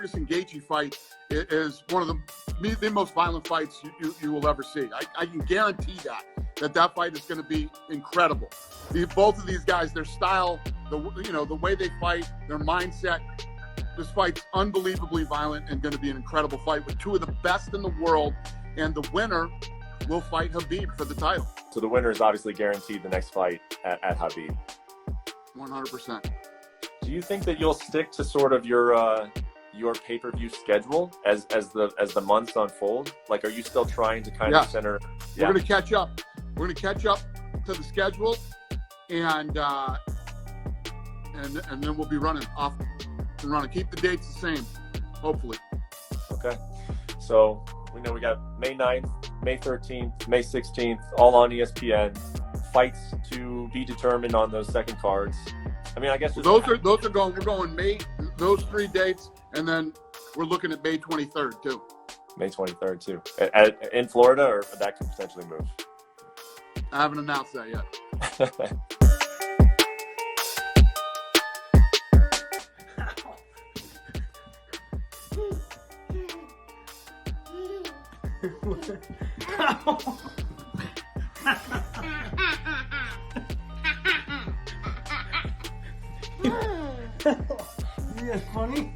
Ferguson Gaethje fight is one of the most violent fights you will ever see. I can guarantee that fight is going to be incredible. Both of these guys, their style, the way they fight, their mindset. This fight's unbelievably violent and going to be an incredible fight with two of the best in the world. And the winner will fight Khabib for the title. So the winner is obviously guaranteed the next fight at Khabib. 100%. Do you think that you'll stick to sort of your pay-per-view schedule as the months unfold? Like, are you still trying to kind of center? Yeah. We're going to catch up. We're going to catch up to the schedule, and then we'll be running off and running. Keep the dates the same, hopefully. Okay. So we know we got May 9th, May 13th, May 16th, all on ESPN. Fights to be determined on those second cards. I mean, I guess those are going. We're going May, those 3 dates, and then we're looking at May 23rd too. May 23rd too, in Florida, or that could potentially move. I haven't announced that yet. Yeah, funny.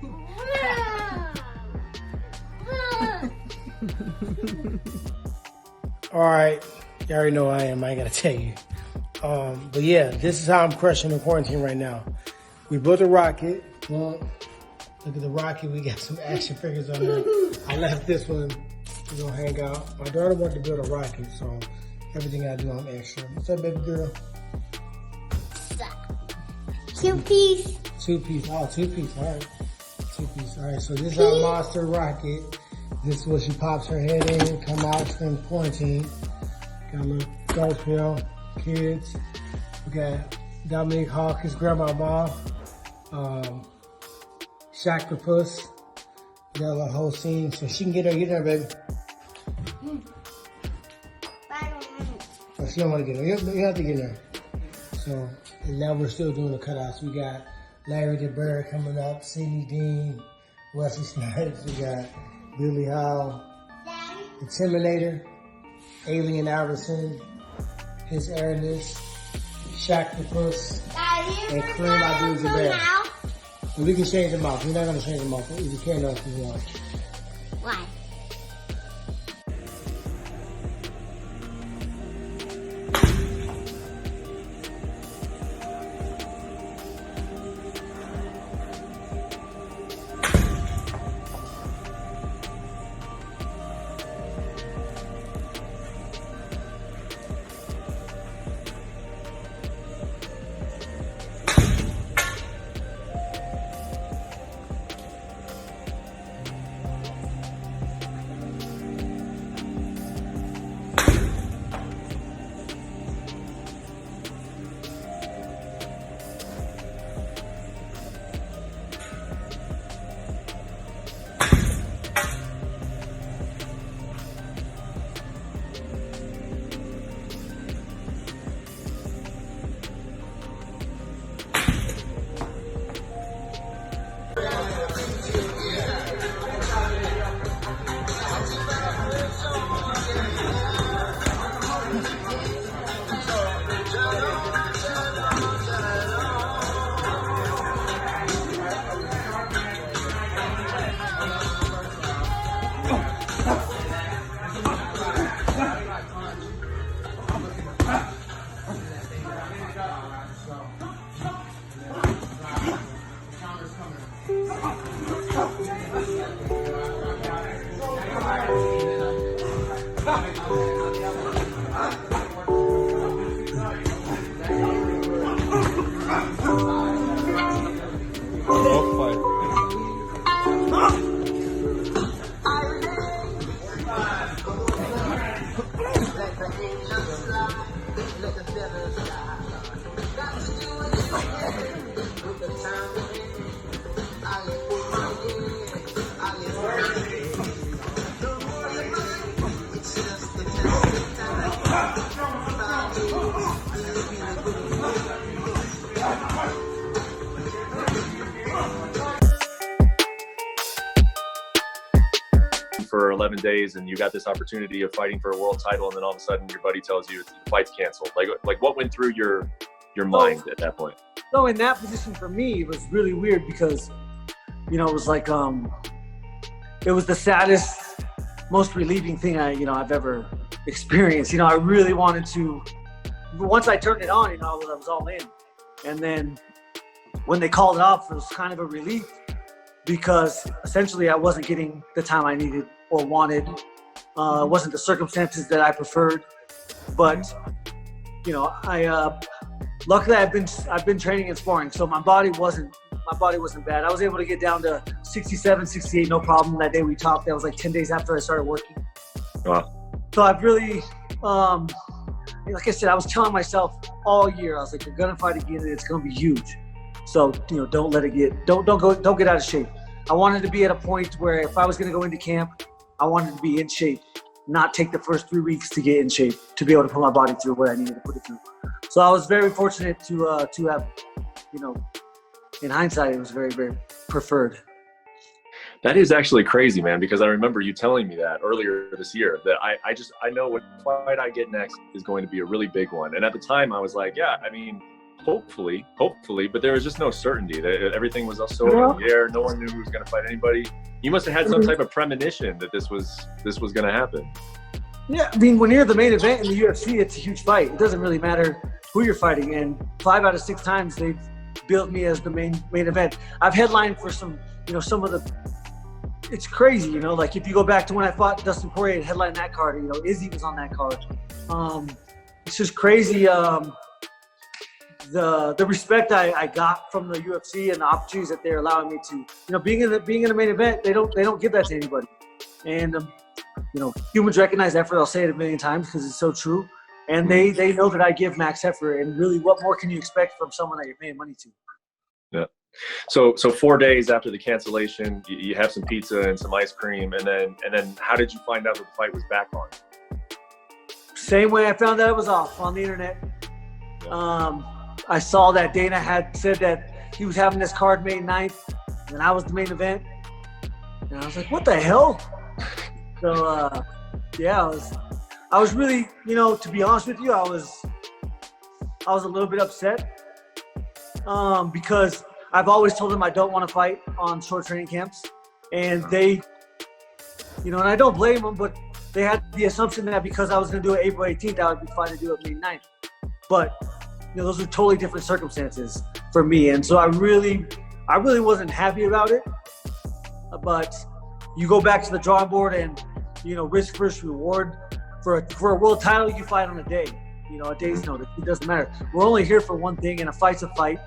All right, you already know who I am. I ain't gotta tell you. But yeah, this is how I'm crushing the quarantine right now. We built a rocket. Look at the rocket. We got some action figures on there. I left this one. We're gonna hang out. My daughter wanted to build a rocket, so everything I do, I'm extra. What's up, baby girl? 2-piece. 2-piece. Oh, 2-piece. All right. 2-piece. All right. So this is our monster rocket. This is where she pops her head in, come out from quarantine. Got a little garbage pail, kids. We got Dominique Hawk, his grandma, mom. Shactopus. We got a whole scene, so she can get there, baby. Oh, she don't want to get there. You have to get there. So, and now we're still doing the cutouts. We got Larry the Bird coming up, Sidney Dean, Wesley Snipes. We got Billy Howell, Intimidator, Alien Iverson, His Airness, Shactopus, and Kareem Abdul-Jabbar. And we can change them off. We're not going to change them off. We can if we want. Why? 11 days and you got this opportunity of fighting for a world title, and then all of a sudden your buddy tells you the fight's canceled. Like what went through your mind at that point? So in that position for me, it was really weird because, you know, it was like, it was the saddest, most relieving thing I've ever experienced. You know, I really wanted to, once I turned it on, you know, I was all in. And then when they called it off, it was kind of a relief because essentially I wasn't getting the time I needed or wanted. It wasn't the circumstances that I preferred, but you know, luckily I've been training and sparring, so my body wasn't bad. I was able to get down to 67, 68, no problem. That day we talked, that was like 10 days after I started working. Wow. So I've really, like I said, I was telling myself all year, I was like, you're gonna fight again and it's gonna be huge. So, you know, don't get out of shape. I wanted to be at a point where if I was gonna go into camp, I wanted to be in shape, not take the first 3 weeks to get in shape, to be able to put my body through what I needed to put it through. So I was very fortunate to have, you know, in hindsight, it was very, very preferred. That is actually crazy, man, because I remember you telling me that earlier this year, that I know what fight I get next is going to be a really big one. And at the time I was like, yeah, I mean, hopefully, but there was just no certainty. Everything was so up in the air. No one knew who was going to fight anybody. You must have had some type of premonition that this was going to happen. Yeah, I mean, when you're the main event in the UFC, it's a huge fight. It doesn't really matter who you're fighting. And 5 out of 6 times they've built me as the main event. I've headlined for some of the, it's crazy, you know, like if you go back to when I fought Dustin Poirier and headlined that card, you know, Izzy was on that card. It's just crazy. The respect I got from the UFC and the opportunities that they're allowing me to, you know, being in the main event, they don't give that to anybody. And you know, humans recognize effort. I'll say it a million times because it's so true. And they know that I give max effort. And really, what more can you expect from someone that you're paying money to? Yeah. So 4 days after the cancellation, you have some pizza and some ice cream, and then how did you find out that the fight was back on? Same way I found out it was off, on the internet. Yeah. I saw that Dana had said that he was having this card May 9th, and I was the main event. And I was like, what the hell? So, yeah, I was really, you know, to be honest with you, I was a little bit upset because I've always told them I don't want to fight on short training camps. And they, you know, and I don't blame them, but they had the assumption that because I was going to do it April 18th, I would be fine to do it May 9th. But, you know, those are totally different circumstances for me. And so I really wasn't happy about it. But you go back to the drawing board and, you know, risk versus reward. For a world title, you fight on a day, you know, a day's notice. It doesn't matter. We're only here for one thing, and a fight's a fight.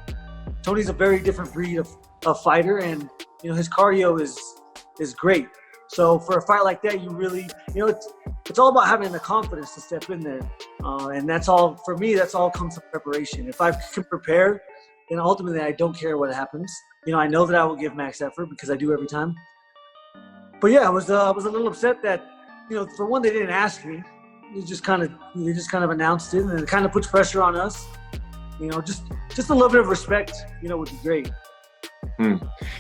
Tony's a very different breed of fighter, and, you know, his cardio is great. So for a fight like that, you really, you know, it's all about having the confidence to step in there. And that's all, for me, that's all comes to preparation. If I can prepare, then ultimately I don't care what happens. You know, I know that I will give max effort because I do every time. But yeah, I was a little upset that, you know, for one, they didn't ask me. They just kind of announced it, and it kind of puts pressure on us. You know, just a little bit of respect, you know, would be great.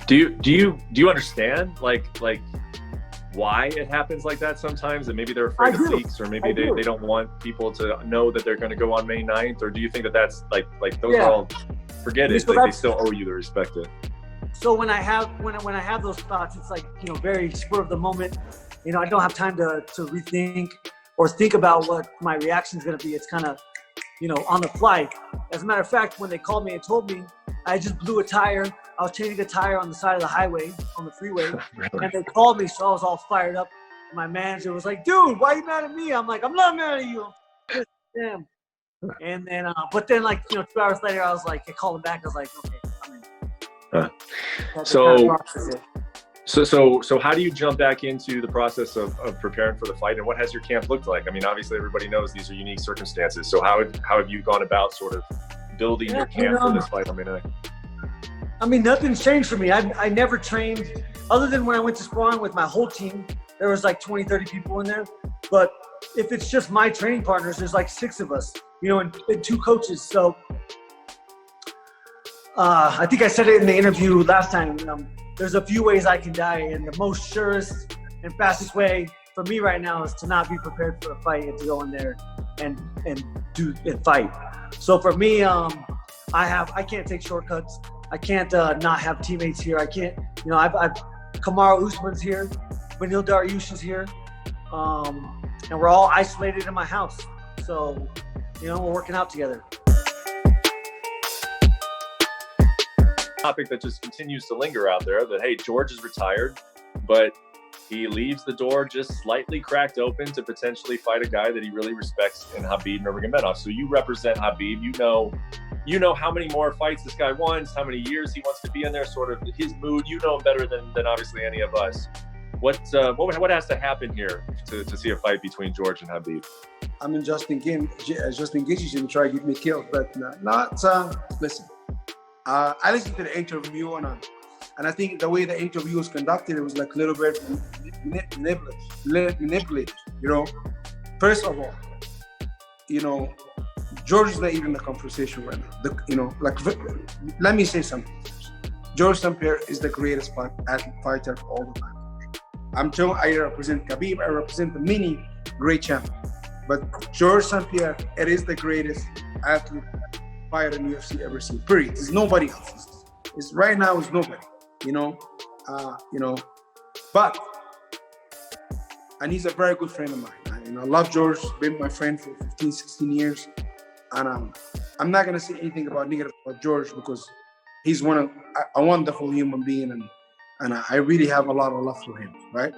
Do you understand like why it happens like that sometimes? And maybe they're afraid of leaks, or maybe they don't want people to know that they're going to go on May 9th, or do you think that that's like those are all, forget it, like, they still owe you the respect? So when I have those thoughts, it's like, you know, very spur of the moment. You know, I don't have time to rethink or think about what my reaction is going to be. It's kind of, you know, on the fly. As a matter of fact, when they called me and told me, I just blew a tire. I was changing a tire on the side of the highway, on the freeway. Really? And they called me, so I was all fired up. My manager was like, dude, why are you mad at me? I'm like, I'm not mad at you. Damn. And then, but then, like, you know, 2 hours later, I was like, I called him back. I was like, okay, I'm in. So how do you jump back into the process of preparing for the fight, and what has your camp looked like? I mean, obviously everybody knows these are unique circumstances. So how have you gone about sort of building your camp for this fight on May 9th? I mean, nothing's changed for me. I never trained, other than when I went to sparring with my whole team. There was like 20, 30 people in there. But if it's just my training partners, there's like 6 of us, you know, and 2 coaches. So I think I said it in the interview last time. There's a few ways I can die, and the most surest and fastest way for me right now is to not be prepared for a fight and to go in there and fight. So for me, I can't take shortcuts. I can't not have teammates here. I can't, I've Kamaru Usman's here, Beneil Dariush is here, and we're all isolated in my house. So, we're working out together. Topic that just continues to linger out there that, hey, George is retired, but he leaves the door just slightly cracked open to potentially fight a guy that he really respects in Khabib Nurmagomedov. So you represent Khabib. You know how many more fights this guy wants, how many years he wants to be in there, sort of his mood. You know him better than obviously any of us. What has to happen here to see a fight between George and Khabib? I mean, Justin Gaethje should try to get me killed, but listen. I listened to the interview and I think the way the interview was conducted, it was like a little bit manipulated. First of all, George is not even in the conversation right now. Let me say something. George St. Pierre is the greatest fighter of all the time. I'm telling I represent Khabib, I represent the many great champions. But George St. Pierre, it is the greatest athlete fighter in UFC ever seen. Period. There's nobody else. Right now is nobody. But he's a very good friend of mine. I love George, been my friend for 15, 16 years. And I'm not gonna say anything negative about George because he's a wonderful human being and I really have a lot of love for him, right?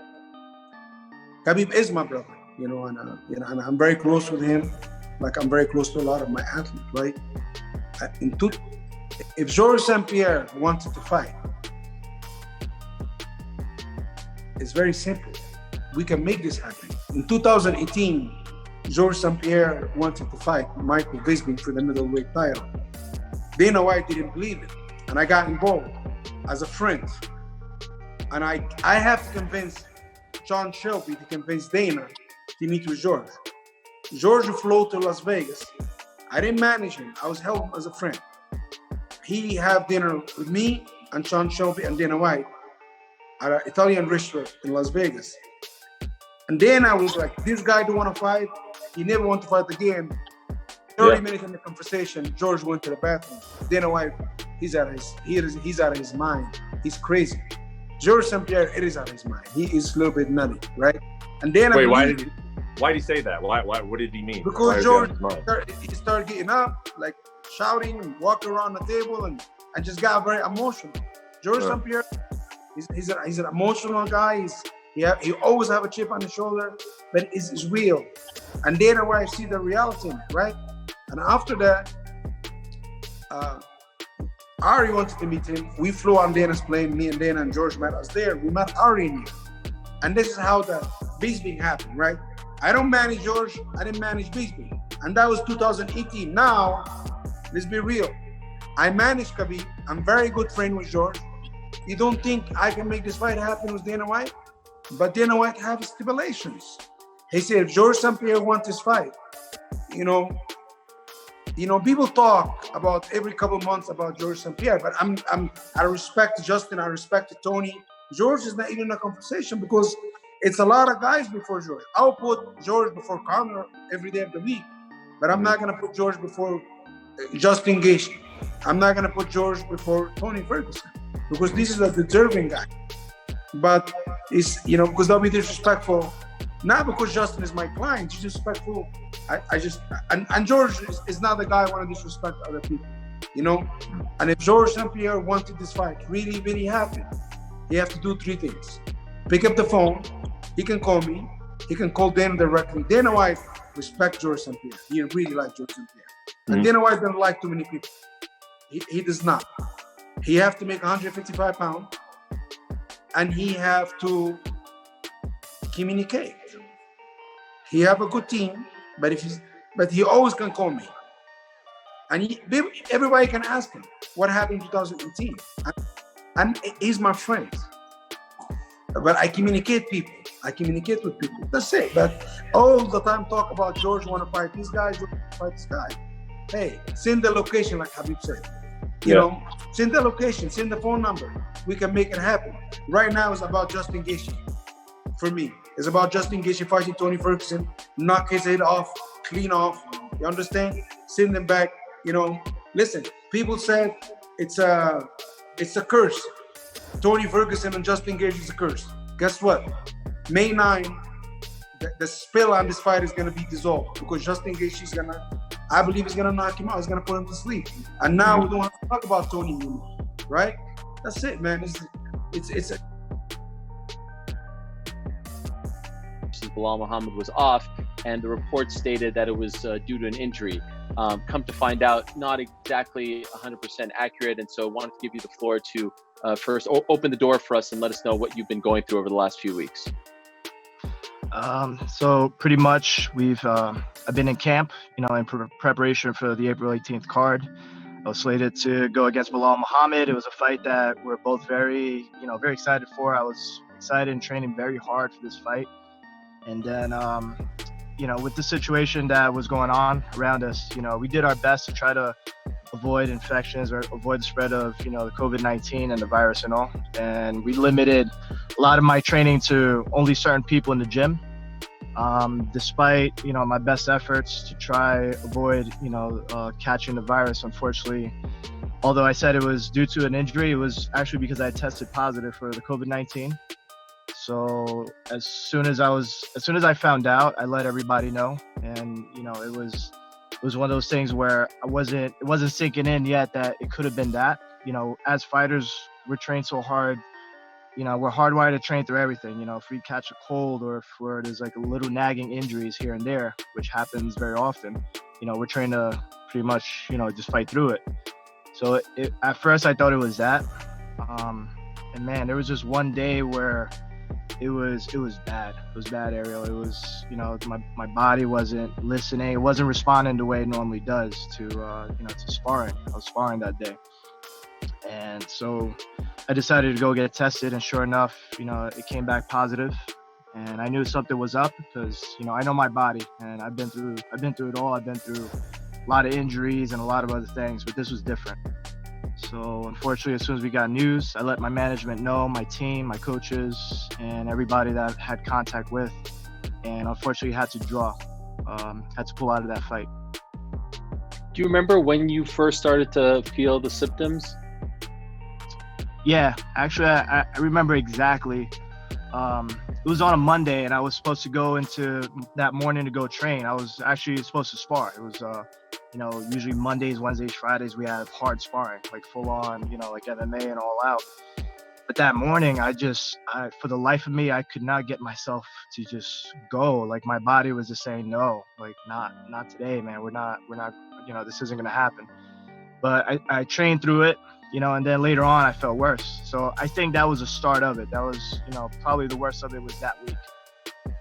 Khabib is my brother, and I'm very close with him, like I'm very close to a lot of my athletes, right? If George St. Pierre wanted to fight, it's very simple. We can make this happen. In 2018, George St. Pierre wanted to fight Michael Bisping for the middleweight title. Dana White didn't believe it, and I got involved as a friend. And I have to convince Sean Shelby to convince Dana to meet with George. George flew to Las Vegas. I didn't manage him. I was held as a friend. He had dinner with me and Sean Shelby and Dana White at an Italian restaurant in Las Vegas. And then I was like, this guy don't want to fight. He never want to fight again. 30 minutes in the conversation, George went to the bathroom. Dana White, he's out of his mind. He's crazy. George St. Pierre, it is out of his mind. He is a little bit nutty, right? And then why did he say that? Why? What did he mean? Because George started getting up, like shouting and walking around the table, and just got very emotional. George St. Pierre, he's an emotional guy. He always have a chip on his shoulder, but it's real. And Dana White see the reality in it, right? And after that, Ari wanted to meet him. We flew on Dana's plane. Me and Dana and George met us there. We met Ari in here. And this is how the Bisping happened, right? I don't manage George. I didn't manage Bisping. And that was 2018. Now, let's be real. I manage Khabib. I'm very good friend with George. You don't think I can make this fight happen with Dana White? But Dana White has stipulations. He said, if George St. Pierre wants this fight, people talk about every couple of months about George St. Pierre, but I respect Justin, I respect Tony. George is not even in a conversation because it's a lot of guys before George. I'll put George before Conor every day of the week, but I'm not gonna put George before Justin Gaethje. I'm not gonna put George before Tony Ferguson because this is a deserving guy. But it's, because they'll be disrespectful. Not because Justin is my client, he's disrespectful. And George is not the guy I want to disrespect other people, And if George St. Pierre wanted this fight really, really happen, he has to do 3 things. Pick up the phone, he can call me, he can call Dana directly. Dana White respects George St. Pierre. He really likes George St. Pierre. And Dana White doesn't like too many people. He does not. He has to make 155 pounds, and he have to communicate. He have a good team, but he always can call me. And everybody can ask him what happened in 2018. And he's my friend. But I communicate people. I communicate with people. That's it. But all the time talk about George want to fight this guy, George want to fight this guy. Hey, send the location like Khabib said. Send the location, send the phone number. We can make it happen. Right now it's about Justin Gaethje for me. It's about Justin Gaethje fighting Tony Ferguson, knock his head off, clean off. You understand? Send him back. You know, listen. People said it's a curse. Tony Ferguson and Justin Gaethje is a curse. Guess what? May 9, the spell on this fight is gonna be dissolved because Justin Gaethje is gonna, I believe, he's gonna knock him out. He's gonna put him to sleep. And now we don't have to talk about Tony anymore, right? That's it, man. It's a Bilal Muhammad was off, and the report stated that it was due to an injury. Come to find out, not exactly 100% accurate, and so I wanted to give you the floor to first open the door for us and let us know what you've been going through over the last few weeks. So pretty much I've been in camp, you know, in preparation for the April 18th card. I was slated to go against Bilal Muhammad. It was a fight that we're both very excited for. I was excited and training very hard for this fight. And then, you know, with the situation that was going on around us, you know, we did our best to try to avoid infections or avoid the spread of, you know, the COVID-19 and the virus and all. And we limited a lot of my training to only certain people in the gym. Despite, you know, my best efforts to try avoid, you know, catching the virus, unfortunately, although I said it was due to an injury, it was actually because I tested positive for the COVID-19. So as soon as I found out, I let everybody know. And, you know, it was one of those things where it wasn't sinking in yet that it could have been that. You know, as fighters, we're trained so hard. You know, we're hardwired to train through everything. You know, if we catch a cold or if there's like a little nagging injuries here and there, which happens very often, you know, we're trained to pretty much, you know, just fight through it. So at first I thought it was that. And man, there was just one day where it was bad. It was bad, Ariel. It was, you know, my body wasn't listening. It wasn't responding the way it normally does to, you know, to sparring. I was sparring that day. And so I decided to go get tested, and sure enough, you know, it came back positive. And I knew something was up because, you know, I know my body, and I've been through it all. I've been through a lot of injuries and a lot of other things, but this was different. So unfortunately, as soon as we got news, I let my management know, my team, my coaches, and everybody that I had contact with. And unfortunately, had to pull out of that fight. Do you remember when you first started to feel the symptoms? Yeah, actually, I remember exactly. It was on a Monday, and I was supposed to go into that morning to go train. I was actually supposed to spar. It was, you know, usually Mondays, Wednesdays, Fridays, we have hard sparring, like full on, you know, like MMA and all out. But that morning, I for the life of me, I could not get myself to just go. Like my body was just saying, no, like not today, man. We're not, you know, this isn't going to happen. But I trained through it, you know, and then later on I felt worse. So I think that was the start of it. That was, you know, probably the worst of it was that week.